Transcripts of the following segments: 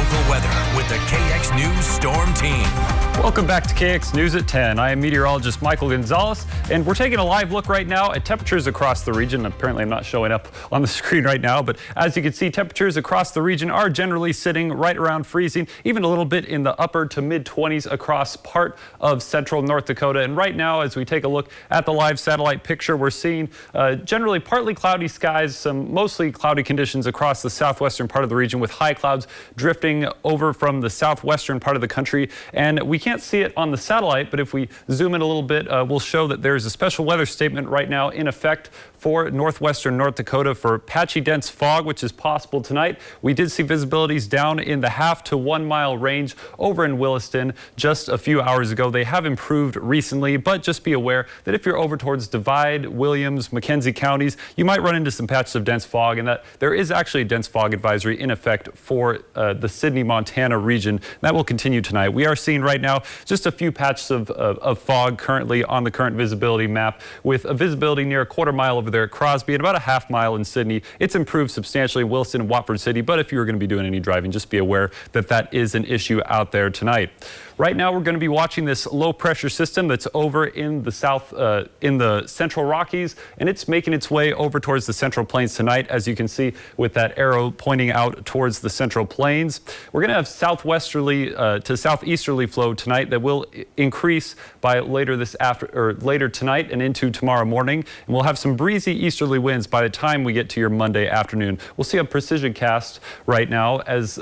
local weather with the KX News Storm Team. Welcome back to KX News at 10. I am meteorologist Michael Gonzalez, and we're taking a live look right now at temperatures across the region. Apparently, I'm not showing up on the screen right now, but as you can see, temperatures across the region are generally sitting right around freezing, even a little bit in the upper to mid-20s across part of central North Dakota. And right now, as we take a look at the live satellite picture, we're seeing generally partly cloudy skies, some mostly cloudy conditions across the southwestern part of the region, with high clouds drifting over from the southwestern part of the country. And we can't see it on the satellite, but if we zoom in a little bit, we'll show that there's a special weather statement right now in effect for northwestern North Dakota for patchy dense fog, which is possible tonight. We did see visibilities down in the half to 1 mile range over in Williston just a few hours ago. They have improved recently, but just be aware that if you're over towards Divide, Williams, McKenzie counties, you might run into some patches of dense fog, and that there is actually a dense fog advisory in effect for the Sidney, Montana region. That will continue tonight. We are seeing right now just a few patches of fog currently on the current visibility map, with a visibility near a quarter mile over there at Crosby and about a half mile in Sidney. It's improved substantially in Wilson and Watford City, but if you were going to be doing any driving, just be aware that that is an issue out there tonight. Right now, we're going to be watching this low pressure system that's over in the south, in the central Rockies, and it's making its way over towards the Central Plains tonight, as you can see with that arrow pointing out towards the Central Plains. We're going to have southwesterly to southeasterly flow tonight that will increase by later tonight and into tomorrow morning, and we'll have some breezy easterly winds by the time we get to your Monday afternoon. We'll see a precision cast right now as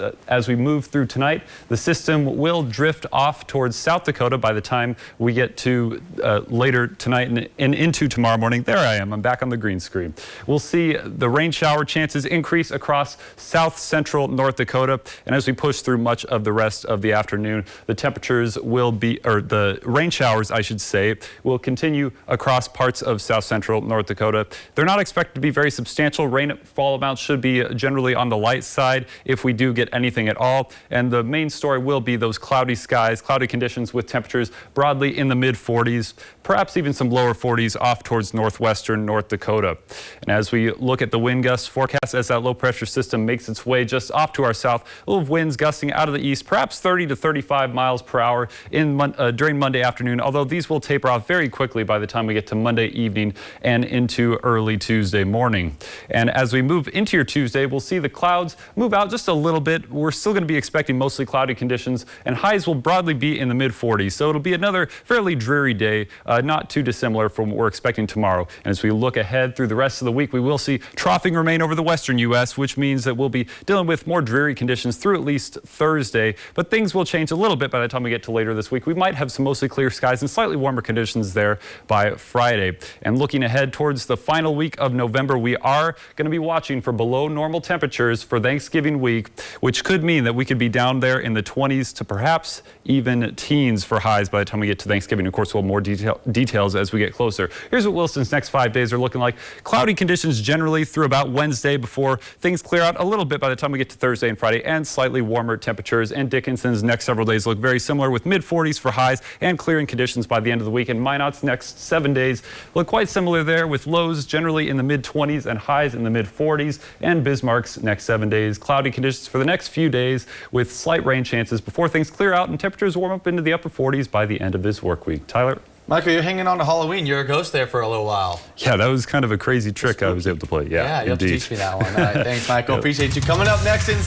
we move through tonight. The system will drift off towards South Dakota by the time we get to later tonight and into tomorrow morning. There I am. I'm back on the green screen. We'll see the rain shower chances increase across south central North Dakota, and as we push through much of the rest of the afternoon, the temperatures will be, or the rain showers, I should say, will continue across parts of south central North Dakota. They're not expected to be very substantial. Rainfall amounts should be generally on the light side if we do get anything at all, and the main story will be those cloudy skies, cloudy conditions with temperatures broadly in the mid-40s, perhaps even some lower 40s off towards northwestern North Dakota. And as we look at the wind gust forecast, as that low pressure system makes its way just off to our south, a little winds gusting out of the east, perhaps 30 to 35 miles per hour during Monday afternoon, although these will taper off very quickly by the time we get to Monday evening and into early Tuesday morning. And as we move into your Tuesday, we'll see the clouds move out just a little bit. We're still going to be expecting mostly cloudy conditions, and highs will broadly be in the mid-40s. So it'll be another fairly dreary day, not too dissimilar from what we're expecting tomorrow. And as we look ahead through the rest of the week, we will see troughing remain over the western U.S., which means that we'll be dealing with more dreary conditions through at least Thursday. But things will change a little bit by the time we get to later this week. We might have some mostly clear skies and slightly warmer conditions there by Friday. And looking ahead towards the final week of November, we are going to be watching for below normal temperatures for Thanksgiving week, which could mean that we could be down there in the 20s to perhaps even teens for highs by the time we get to Thanksgiving. Of course, we'll have more details as we get closer. Here's what Williston's next 5 days are looking like. Cloudy conditions generally through about Wednesday before things clear out a little bit by the time we get to Thursday and Friday, and slightly warmer temperatures. And Dickinson's next several days look very similar, with mid-40s for highs and clearing conditions by the end of the week. And Minot's next 7 days look quite similar there, with lows generally in the mid-20s and highs in the mid-40s. And Bismarck's next 7 days, cloudy conditions for the next few days with slight rain chances before things clear out and temperatures warm up into the upper 40s by the end of this work week. Tyler? Michael, you're hanging on to Halloween. You're a ghost there for a little while. Yeah, that was kind of a crazy trick I was able to play. Yeah, you have to teach me that one. All right, thanks, Michael. Appreciate you. Coming up next in